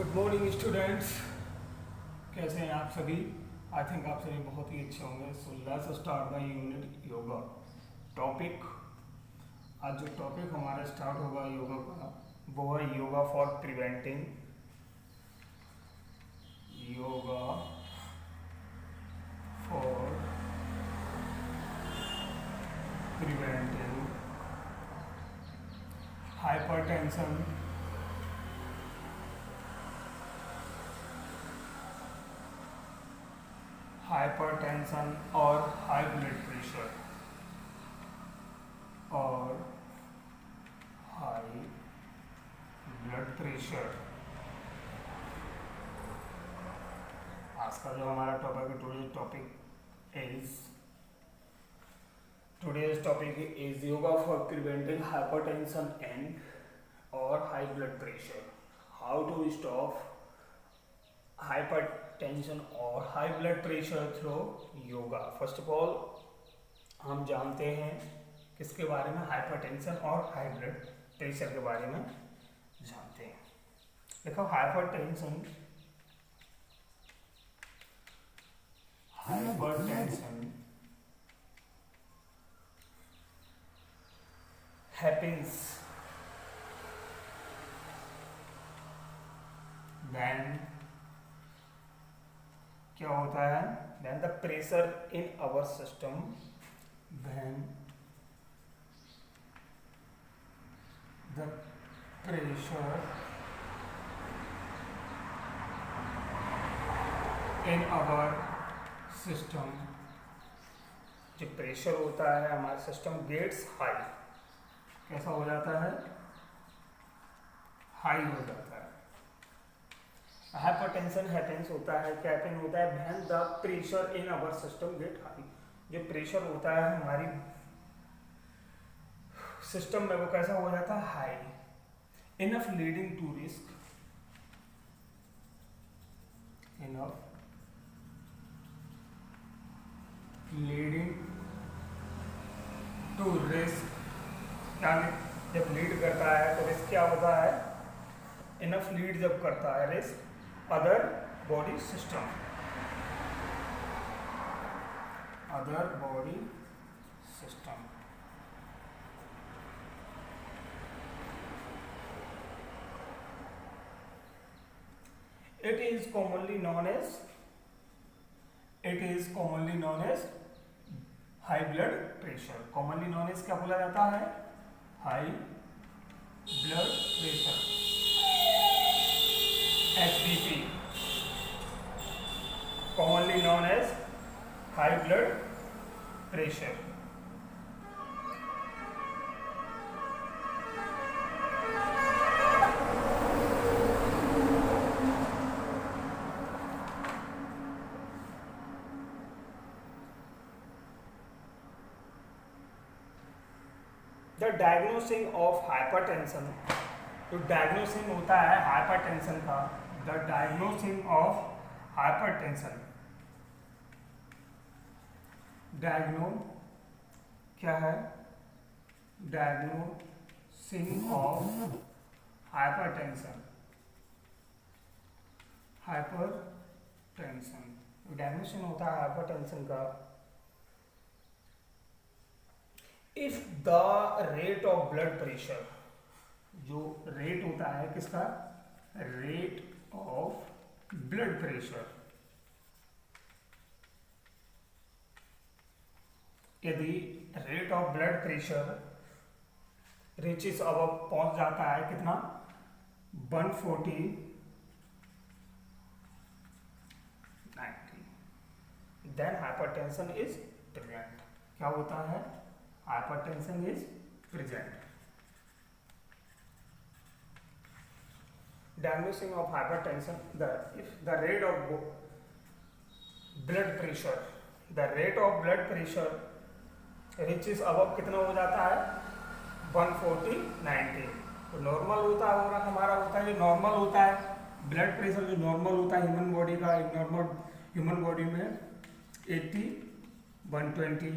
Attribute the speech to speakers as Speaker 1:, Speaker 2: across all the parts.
Speaker 1: Good morning students. कैसे हैं आप सभी? आई थिंक आप सभी बहुत ही अच्छे होंगे। So let's start the unit yoga topic. आज जो टॉपिक हमारा स्टार्ट होगा योगा का वो है yoga for preventing yoga for preventing hypertension hypertension और हाई ब्लड प्रेशर और हाई ब्लड प्रेशर। आज का जो हमारा टॉपिक है today's topic is yoga for preventing hypertension and और high blood pressure. How to stop hypertension और high blood pressure through yoga. First of all हम जानते हैं किसके बारे में, हाइपरटेंशन और हाई ब्लड प्रेशर के बारे में जानते हैं। देखो हाइपरटेंशन happens when क्या होता है, when the pressure in our system, when the pressure in our system, जो प्रेशर होता है हमारे सिस्टम गेट्स हाई, कैसा हो जाता है, हाई हो जाता है। हाइपरटेंशन हैपेंस होता है, क्या हैपन होता है, when the pressure in our system get high. जो प्रेशर होता है हमारी सिस्टम में वो कैसा हो जाता है, high. Enough leading to risk, enough leading to risk, यानी जब लीड करता है तो रिस्क क्या होता है, इनफ लीड जब करता है risk other body system, other body system. It is commonly known as high blood pressure. Commonly known as क्या बोला जाता है, high blood pressure, HBP, commonly known as high blood pressure। The diagnosing of hypertension, तो diagnosing होता है hypertension का, the diagnosing of hypertension, डायग्नो क्या है, diagnosing of hypertension, hypertension diagnosing होता है हाइपरटेंशन का। If the rate of blood pressure, जो रेट होता है किसका, रेट ऑफ ब्लड प्रेशर, यदि rate of blood pressure reaches अब पहुंच जाता है कितना, 140/90, देन हाइपरटेंशन इज प्रेजेंट। क्या होता है, hypertension is present. Diagnosing of hypertension, if the rate of blood pressure, the rate of blood pressure reaches above कितना हो जाता है, 140/90। तो नॉर्मल होता है और हमारा होता है, जो नॉर्मल होता है ब्लड प्रेशर, जो नॉर्मल होता है ह्यूमन बॉडी का, एक नॉर्मल ह्यूमन बॉडी में 80, 120,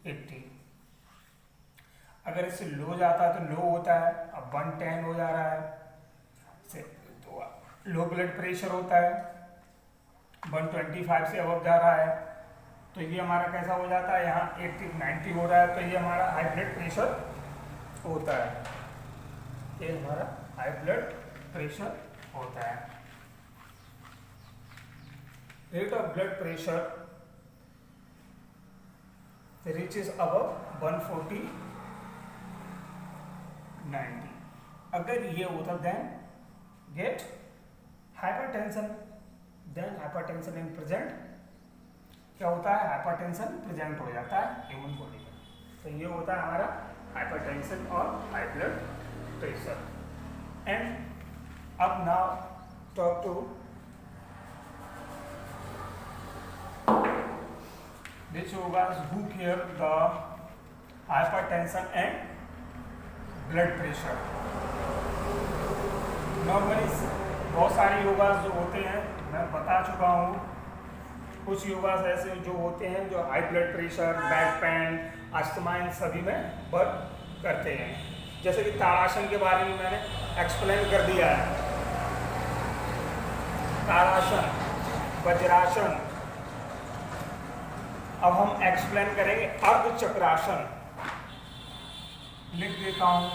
Speaker 1: 80। अगर इससे लो जाता है तो लो होता है, अब 110 हो जा रहा है, से तो लो ब्लड प्रेशर होता है, 125 से अबव जा रहा है तो ये हमारा कैसा हो जाता है, यहाँ 80 90 हो रहा है तो ये हमारा हाई ब्लड प्रेशर होता है, ये हमारा हाई ब्लड प्रेशर होता है। Rate of blood pressure reaches above 140 90, अगर ये होता then get hypertension, then hypertension in present क्या होता है, हाइपरटेंशन प्रेजेंट हो जाता है ह्यूमन बॉडी में। तो ये होता है हमारा हाइपरटेंशन और हाई ब्लड प्रेशर। एंड अब now talk to which yogas who care the hypertension and blood pressure। Normally बहुत सारे योगास जो होते हैं मैं बता चुका हूँ, कुछ योगास ऐसे जो होते हैं जो high blood pressure, back pain, asthma इन सभी में वर्क करते हैं। जैसे कि ताड़ासन के बारे में मैंने एक्सप्लेन कर दिया है, ताड़ासन, वज्रासन। अब हम एक्सप्लेन करेंगे अर्ध चक्रासन, लिख देता हूं,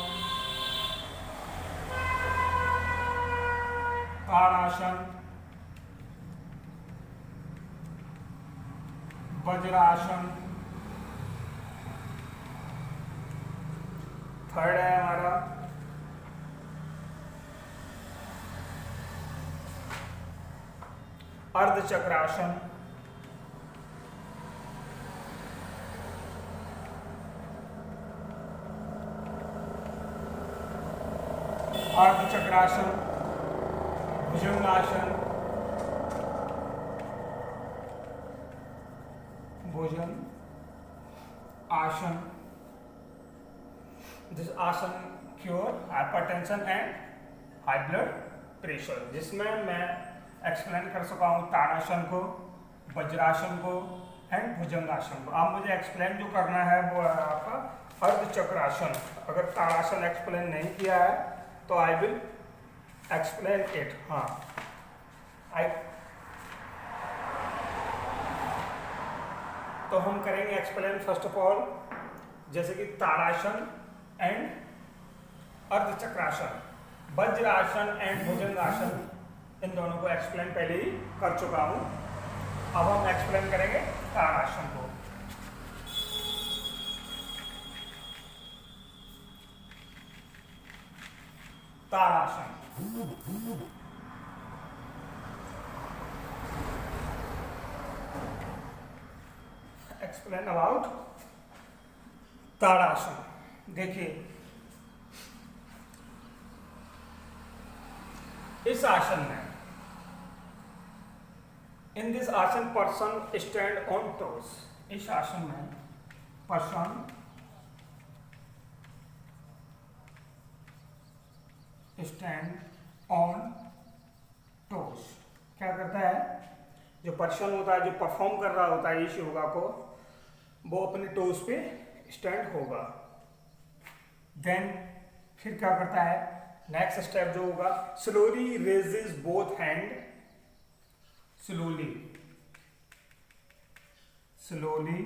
Speaker 1: ताड़ासन, वज्रासन, थर्ड है हमारा अर्ध चक्रासन, अर्ध चक्रासन, भुजंगासन, भुजंग आसन। दिस आसन cure hypertension and high blood pressure, जिसमें मैं एक्सप्लेन कर सका हूँ ताड़ासन को, वज्रासन को एंड भुजंगासन को। अब मुझे एक्सप्लेन जो करना है वो है आपका अर्ध चक्रासन। अगर ताड़ासन एक्सप्लेन नहीं किया है तो आई विल एक्सप्लेन इट। हाँ, तो हम करेंगे एक्सप्लेन फर्स्ट ऑफ ऑल, जैसे कि ताड़ासन एंड अर्ध चक्रासन, वज्रासन एंड भुजंगासन, इन दोनों को एक्सप्लेन पहले ही कर चुका हूं। अब हम एक्सप्लेन करेंगे ताड़ासन को। ताड़ासन, एक्सप्लेन अबाउट ताड़ासन। देखिए, इस आसन में, इन दिस आसन पर्सन स्टैंड ऑन टोस। इस आसन में पर्सन स्टैंड ऑन टोस। क्या करता है, जो पर्सन होता है, जो परफॉर्म कर रहा होता है इस योगा को, वो अपने टोस पे स्टैंड होगा। देन फिर क्या करता है, नेक्स्ट स्टेप जो होगा, slowly raises both hand, slowly slowly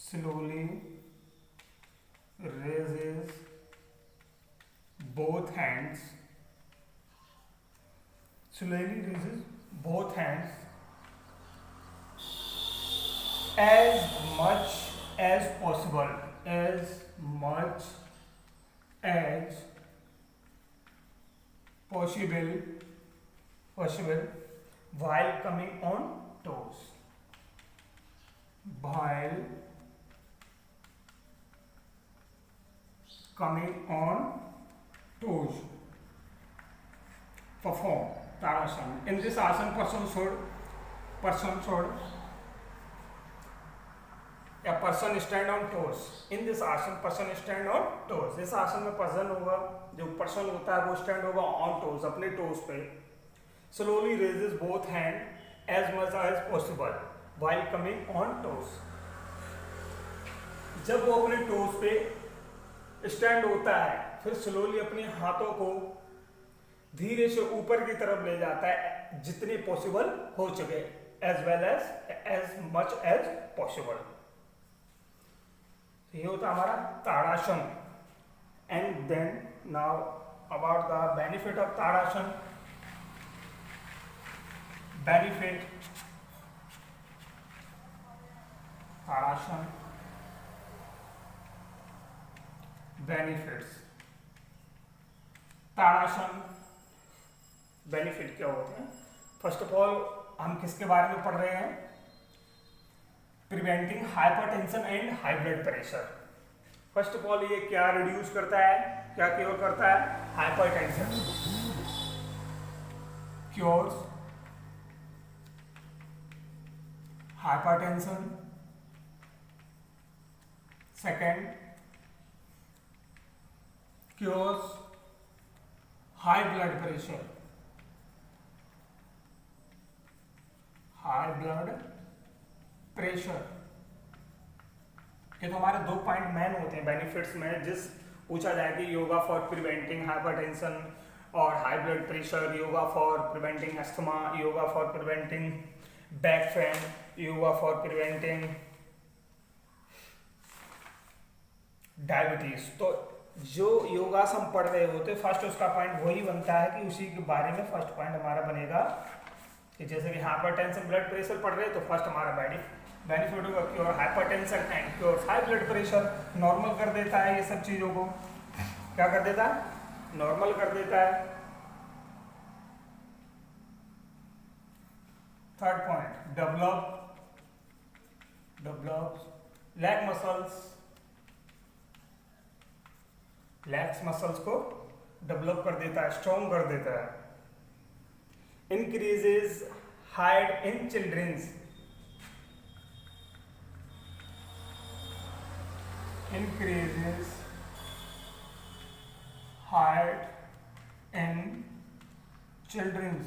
Speaker 1: slowly raises both hands, slowly raises both hands as much as possible, as much as possible while coming on toes, while coming on toes, perform Tadasana. In this asana, person should या person stand on toes. In this asana, person stand on toes. इस आसन में person होगा, जो person होता है वो stand होगा on toes, अपने toes पे. Slowly raises both hand as much as possible while coming on toes. जब वो अपने toes पे स्टैंड होता है, फिर स्लोली अपने हाथों को धीरे से ऊपर की तरफ ले जाता है जितने पॉसिबल हो सके, as well as much as possible. ये होता हमारा Tadasana. And then now about the benefit of Tadasana. Benefit Tadasana, benefits. Tadasana benefit क्या होते हैं? फर्स्ट ऑफ ऑल हम किसके बारे में पढ़ रहे हैं? Preventing hypertension and high blood pressure. First of all ये क्या रिड्यूस करता है, क्या क्योर करता है? Hypertension, cures hypertension. Second, cures high blood pressure, high blood pressure. ये तो हमारे दो पॉइंट मेन होते हैं बेनिफिट्स में, जिस पूछा जाए कि योगा फॉर प्रिवेंटिंग हाइपरटेंशन और high blood pressure, yoga for preventing asthma, yoga for preventing back pen, yoga for preventing diabetes. तो जो योगासन पढ़ रहे होते फर्स्ट उसका पॉइंट वही बनता है कि उसी के बारे में फर्स्ट पॉइंट हमारा बनेगा कि जैसे कि हाइपरटेंशन ब्लड प्रेशर पढ़ रहे हैं तो फर्स्ट हमारा बेनिफिट होगा cure hypertension and cure high blood pressure. Normal कर देता है ये सब चीज़ों को, क्या कर देता है? नॉर्मल कर देता है। Third point, develop leg muscles, legs muscles को डेवलप कर देता है, स्ट्रॉन्ग कर देता है। Increases height in childrens, increases height in children।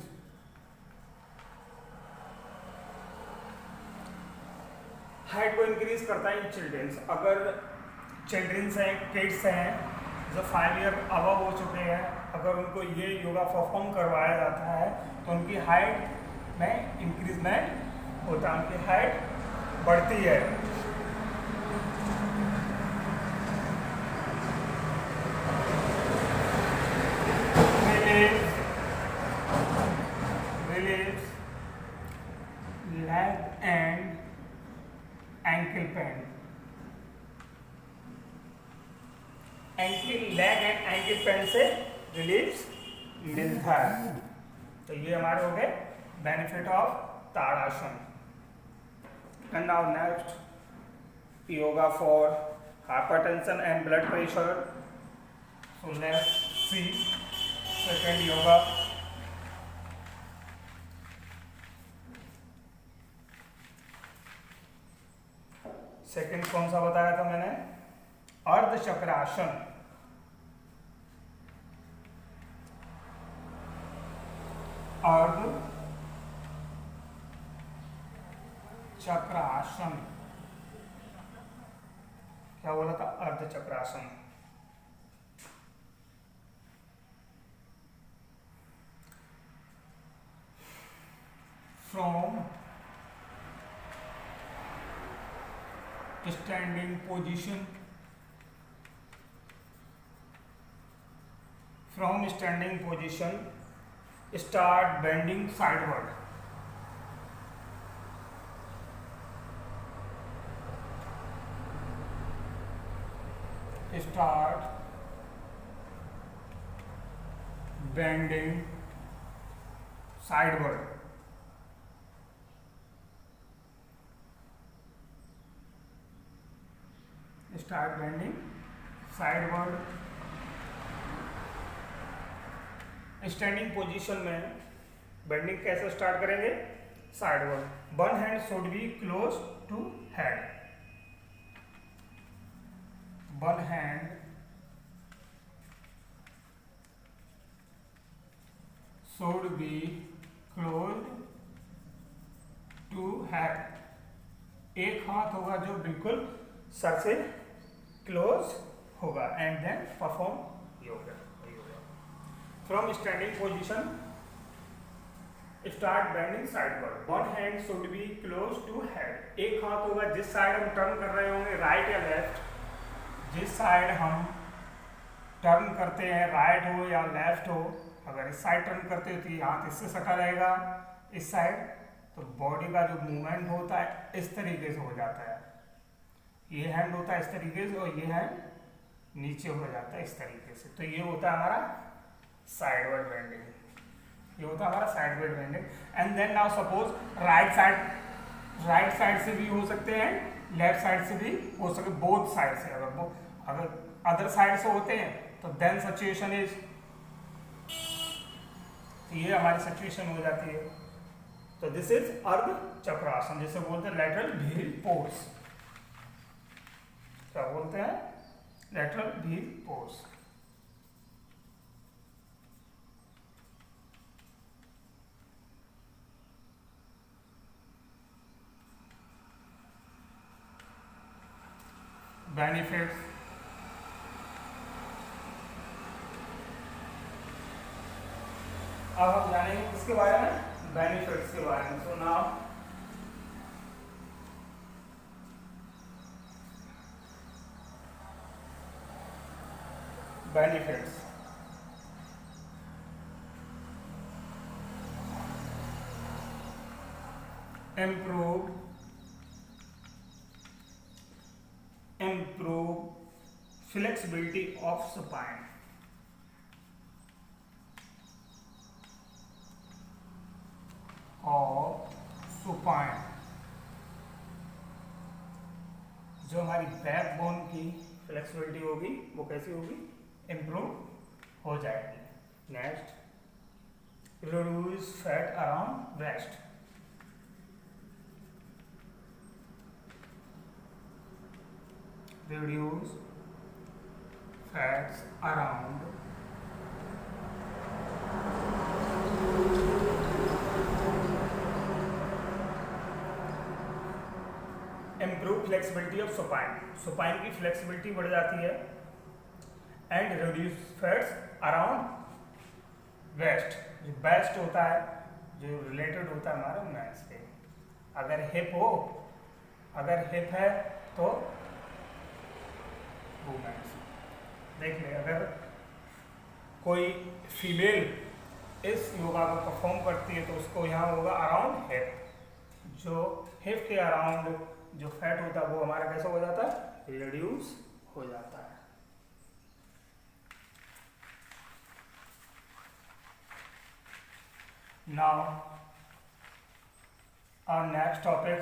Speaker 1: Height को इंक्रीज करता है इन चिल्ड्रंस। अगर चिल्ड्रंस हैं, किड्स हैं जो 5 ईयर अबव हो चुके हैं, अगर उनको ये योगा परफॉर्म करवाया जाता है तो उनकी हाइट में इंक्रीजमेंट होता है, उनकी हाइट बढ़ती है। Leg and ankle pain, leg and ankle pain से रिलीफ मिलता है। तो ये हमारे हो गए benefit of Tadasana. And now next, yoga for hypertension and blood pressure. So let's see second yoga. Second कौन सा बताया था मैंने? अर्ध चक्रासन। अर्ध चक्रासन, क्या बोला था? Ardha Chakrasana. From standing position, from standing position start bending sideward, start bending sideward, start bending sideward। Standing position में बेंडिंग कैसे स्टार्ट करेंगे? Sideward. One hand should be close to head, one hand should be close to head. एक हाथ होगा जो बिल्कुल सर से क्लोज होगा and then perform yoga. From standing position start bending sideward. One hand should be close to head. एक हाथ होगा जिस साइड हम टर्न कर रहे होंगे, राइट या लेफ्ट, जिस साइड हम टर्न करते हैं, राइट हो या लेफ्ट हो, अगर इस साइड टर्न करते हो तो ये हाथ इससे सटा रहेगा इस साइड, तो बॉडी का जो मूवमेंट होता है इस तरीके से हो जाता है। ये हैंड होता है इस तरीके से और ये हैंड नीचे हो जाता है इस तरीके से। तो ये होता है हमारा साइडवर्ड बेंडिंग, ये होता है हमारा sideward bending. And then now suppose right side से भी हो सकते हैं, लेफ्ट साइड से भी हो सकते, बोथ साइड से। अगर अदर साइड से होते हैं तो देन सिचुएशन इज, ये हमारी सिचुएशन हो जाती है। तो दिस इज अर्ध चक्रासन, जिसे बोलते हैं लेटरल व्हील पोज। क्या बोलते हैं? Lateral wheel pose. बेनिफिट्स, अब हम जानेंगे किसके बारे में? बेनिफिट्स के बारे में। So now benefits. improve flexibility of spine, जो हमारी बैकबोन की फ्लेक्सिबिलिटी होगी वो कैसी होगी? इम्प्रूव हो जाएगी। Next, reduce fat around waist. reduce fats around improve flexibility of supine, supine की फ्लेक्सिबिलिटी बढ़ जाती है। And reduce fats around waist, जो बेस्ट होता है, जो रिलेटेड होता है हमारे मैच के। अगर हिप है तो वुमेन्स। देख ले, अगर कोई फीमेल इस योगा को परफॉर्म करती है तो उसको यहाँ होगा अराउंड हिप, जो हिप के अराउंड जो फैट होता है वो हमारा कैसा हो जाता है? रिड्यूस हो जाता है। Now our next topic,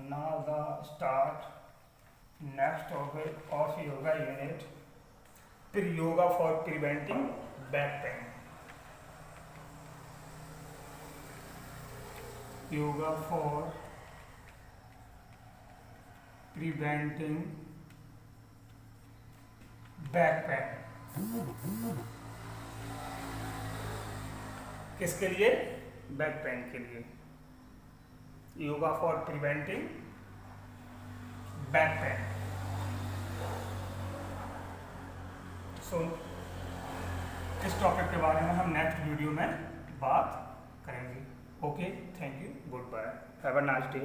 Speaker 1: now the start next topic of yoga unit, yoga for preventing back pain. Yoga for preventing back pain. किसके लिए? बैक पेन के लिए। Yoga for preventing back pain. So इस topic के बारे में हम next video में बात करेंगे। Okay, thank you, goodbye, have a nice day.